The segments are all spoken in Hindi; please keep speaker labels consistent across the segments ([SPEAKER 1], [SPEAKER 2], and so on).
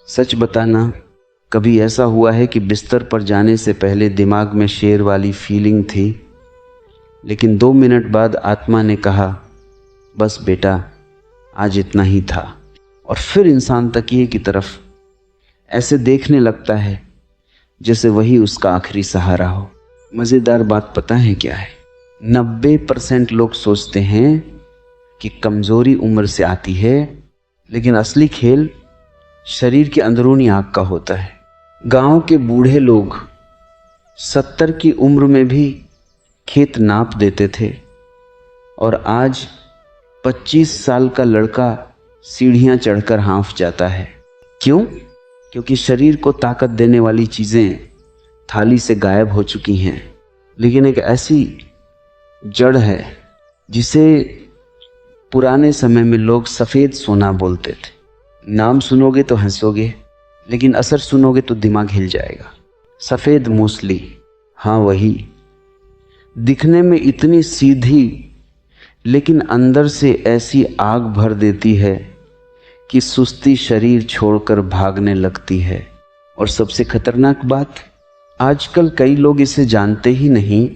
[SPEAKER 1] सच बताना, कभी ऐसा हुआ है कि बिस्तर पर जाने से पहले दिमाग में शेर वाली फीलिंग थी, लेकिन 2 मिनट बाद आत्मा ने कहा बस बेटा आज इतना ही था, और फिर इंसान तकिए की तरफ ऐसे देखने लगता है जैसे वही उसका आखिरी सहारा हो। मज़ेदार बात पता है क्या है? 90% लोग सोचते हैं कि कमज़ोरी उम्र से आती है, लेकिन असली खेल शरीर की अंदरूनी आग का होता है। गांव के बूढ़े लोग 70 की उम्र में भी खेत नाप देते थे, और आज 25 साल का लड़का सीढ़ियां चढ़कर हाँफ जाता है। क्यों? क्योंकि शरीर को ताकत देने वाली चीज़ें थाली से गायब हो चुकी हैं, लेकिन एक ऐसी जड़ है जिसे पुराने समय में लोग सफ़ेद सोना बोलते थे। नाम सुनोगे तो हंसोगे, लेकिन असर सुनोगे तो दिमाग हिल जाएगा। सफ़ेद मूसली, हाँ वही। दिखने में इतनी सीधी, लेकिन अंदर से ऐसी आग भर देती है कि सुस्ती शरीर छोड़कर भागने लगती है। और सबसे खतरनाक बात, आजकल कई लोग इसे जानते ही नहीं,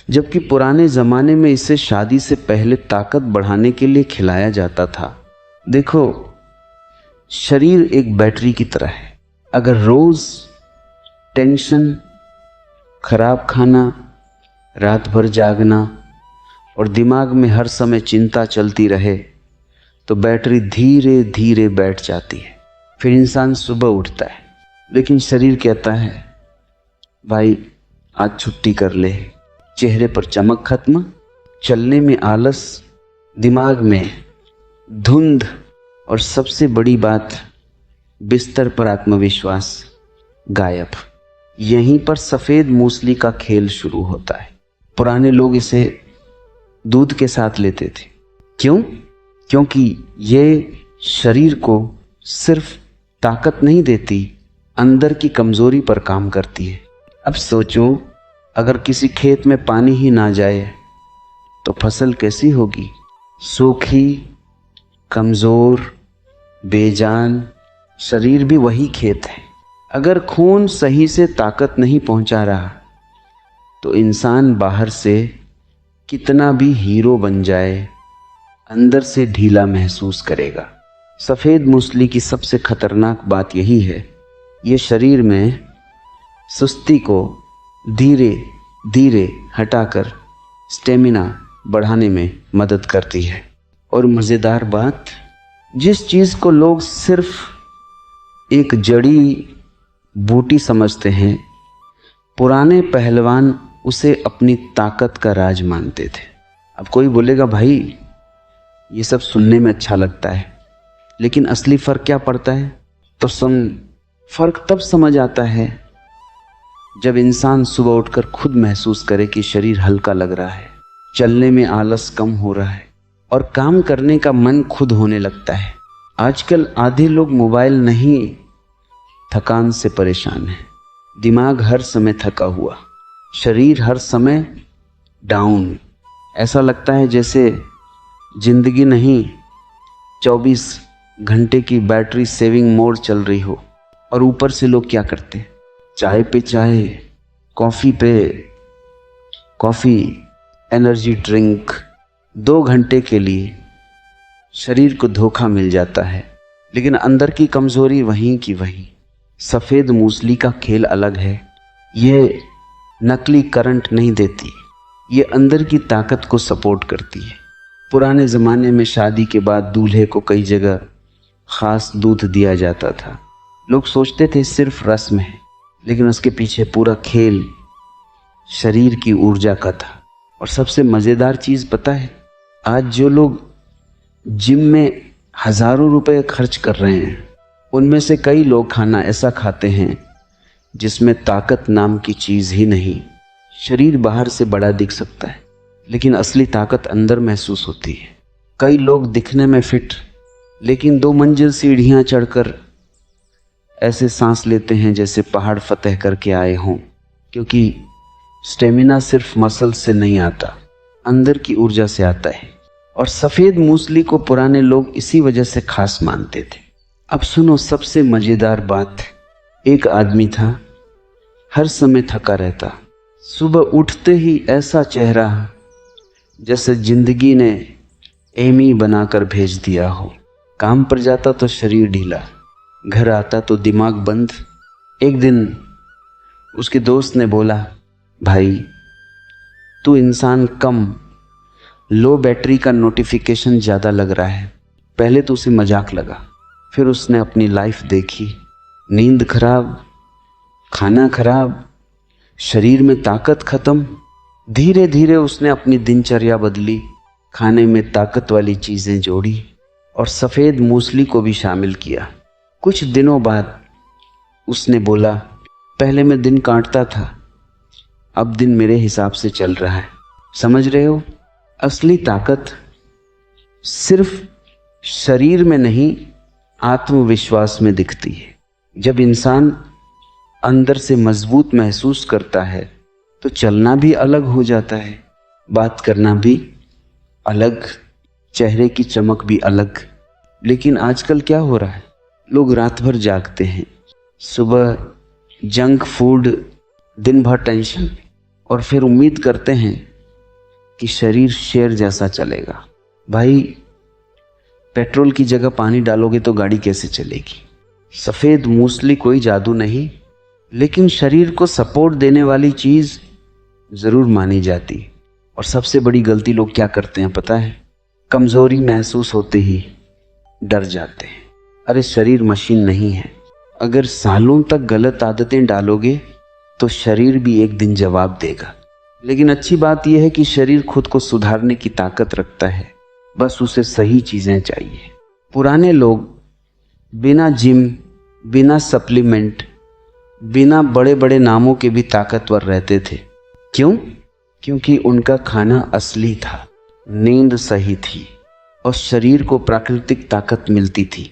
[SPEAKER 1] जबकि पुराने ज़माने में इसे शादी से पहले ताकत बढ़ाने के लिए खिलाया जाता था। देखो, शरीर एक बैटरी की तरह है। अगर रोज़ टेंशन, खराब खाना, रात भर जागना और दिमाग में हर समय चिंता चलती रहे तो बैटरी धीरे धीरे बैठ जाती है। फिर इंसान सुबह उठता है, लेकिन शरीर कहता है भाई आज छुट्टी कर ले। चेहरे पर चमक खत्म, चलने में आलस, दिमाग में धुंध, और सबसे बड़ी बात, बिस्तर पर आत्मविश्वास गायब। यहीं पर सफ़ेद मूसली का खेल शुरू होता है। पुराने लोग इसे दूध के साथ लेते थे। क्यों? क्योंकि ये शरीर को सिर्फ ताकत नहीं देती, अंदर की कमज़ोरी पर काम करती है। अब सोचो, अगर किसी खेत में पानी ही ना जाए तो फसल कैसी होगी? सूखी, कमज़ोर, बेजान। शरीर भी वही खेत है। अगर खून सही से ताकत नहीं पहुंचा रहा तो इंसान बाहर से कितना भी हीरो बन जाए, अंदर से ढीला महसूस करेगा। सफ़ेद मूसली की सबसे खतरनाक बात यही है, ये शरीर में सुस्ती को धीरे धीरे हटाकर स्टेमिना बढ़ाने में मदद करती है। और मज़ेदार बात, जिस चीज़ को लोग सिर्फ एक जड़ी बूटी समझते हैं, पुराने पहलवान उसे अपनी ताकत का राज मानते थे। अब कोई बोलेगा भाई ये सब सुनने में अच्छा लगता है, लेकिन असली फ़र्क क्या पड़ता है? तो फ़र्क तब समझ आता है जब इंसान सुबह उठकर खुद महसूस करे कि शरीर हल्का लग रहा है, चलने में आलस कम हो रहा है, और काम करने का मन खुद होने लगता है। आजकल आधे लोग मोबाइल नहीं, थकान से परेशान हैं। दिमाग हर समय थका हुआ, शरीर हर समय डाउन। ऐसा लगता है जैसे जिंदगी नहीं, 24 घंटे की बैटरी सेविंग मोड चल रही हो। और ऊपर से लोग क्या करते हैं? चाय पे चाय, कॉफ़ी पे कॉफ़ी, एनर्जी ड्रिंक। 2 घंटे के लिए शरीर को धोखा मिल जाता है, लेकिन अंदर की कमज़ोरी वहीं की वहीं। सफ़ेद मूसली का खेल अलग है। ये नकली करंट नहीं देती, ये अंदर की ताकत को सपोर्ट करती है। पुराने ज़माने में शादी के बाद दूल्हे को कई जगह ख़ास दूध दिया जाता था। लोग सोचते थे सिर्फ रस्म है, लेकिन उसके पीछे पूरा खेल शरीर की ऊर्जा का था। और सबसे मज़ेदार चीज़ पता है, आज जो लोग जिम में हज़ारों रुपए खर्च कर रहे हैं, उनमें से कई लोग खाना ऐसा खाते हैं जिसमें ताकत नाम की चीज़ ही नहीं। शरीर बाहर से बड़ा दिख सकता है, लेकिन असली ताकत अंदर महसूस होती है। कई लोग दिखने में फिट, लेकिन 2 मंजिल सीढ़ियाँ चढ़कर ऐसे सांस लेते हैं जैसे पहाड़ फतेह करके आए हों, क्योंकि स्टेमिना सिर्फ मसल से नहीं आता, अंदर की ऊर्जा से आता है। और सफ़ेद मूसली को पुराने लोग इसी वजह से खास मानते थे। अब सुनो सबसे मजेदार बात। एक आदमी था, हर समय थका रहता। सुबह उठते ही ऐसा चेहरा जैसे जिंदगी ने एमी बनाकर भेज दिया हो। काम पर जाता तो शरीर ढीला, घर आता तो दिमाग बंद। एक दिन उसके दोस्त ने बोला, भाई तू इंसान कम, लो बैटरी का नोटिफिकेशन ज़्यादा लग रहा है। पहले तो उसे मजाक लगा, फिर उसने अपनी लाइफ देखी। नींद खराब, खाना खराब, शरीर में ताकत खत्म। धीरे धीरे उसने अपनी दिनचर्या बदली, खाने में ताकत वाली चीज़ें जोड़ी और सफ़ेद मूसली को भी शामिल किया। कुछ दिनों बाद उसने बोला, पहले मैं दिन काटता था, अब दिन मेरे हिसाब से चल रहा है। समझ रहे हो, असली ताकत सिर्फ शरीर में नहीं, आत्मविश्वास में दिखती है। जब इंसान अंदर से मजबूत महसूस करता है तो चलना भी अलग हो जाता है, बात करना भी अलग, चेहरे की चमक भी अलग। लेकिन आजकल क्या हो रहा है, लोग रात भर जागते हैं, सुबह जंक फूड, दिन भर टेंशन, और फिर उम्मीद करते हैं कि शरीर शेर जैसा चलेगा। भाई पेट्रोल की जगह पानी डालोगे तो गाड़ी कैसे चलेगी। सफ़ेद मूसली कोई जादू नहीं, लेकिन शरीर को सपोर्ट देने वाली चीज़ ज़रूर मानी जाती है। और सबसे बड़ी गलती लोग क्या करते हैं पता है, कमज़ोरी महसूस होते ही डर जाते हैं। अरे शरीर मशीन नहीं है, अगर सालों तक गलत आदतें डालोगे तो शरीर भी एक दिन जवाब देगा। लेकिन अच्छी बात यह है कि शरीर खुद को सुधारने की ताकत रखता है, बस उसे सही चीज़ें चाहिए। पुराने लोग बिना जिम, बिना सप्लीमेंट, बिना बड़े बड़े नामों के भी ताकतवर रहते थे। क्यों? क्योंकि उनका खाना असली था, नींद सही थी और शरीर को प्राकृतिक ताकत मिलती थी।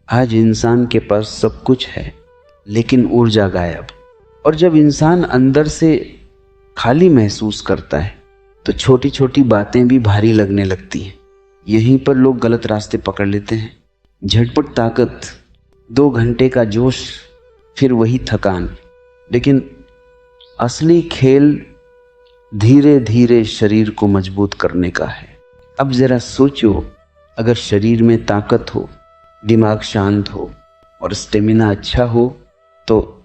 [SPEAKER 1] आज इंसान के पास सब कुछ है लेकिन ऊर्जा गायब। और जब इंसान अंदर से खाली महसूस करता है तो छोटी छोटी बातें भी भारी लगने लगती हैं। यहीं पर लोग गलत रास्ते पकड़ लेते हैं। झटपट ताकत, 2 घंटे का जोश, फिर वही थकान। लेकिन असली खेल धीरे धीरे शरीर को मजबूत करने का है। अब जरा सोचो, अगर शरीर में ताकत हो, दिमाग शांत हो और स्टेमिना अच्छा हो तो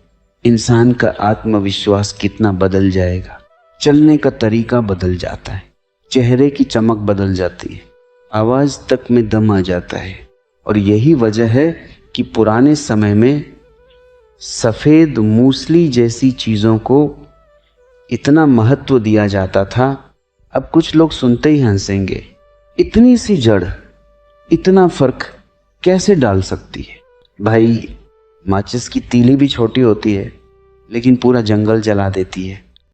[SPEAKER 1] इंसान का आत्मविश्वास कितना बदल जाएगा। चलने का तरीका बदल जाता है, चेहरे की चमक बदल जाती है, आवाज़ तक में दम आ जाता है। और यही वजह है कि पुराने समय में सफ़ेद मूसली जैसी चीज़ों को इतना महत्व दिया जाता था। अब कुछ लोग सुनते ही हंसेंगे, इतनी सी जड़ इतना फ़र्क कैसे डाल सकती है। भाई माचिस की तीली भी छोटी होती है लेकिन पूरा जंगल जला देती है।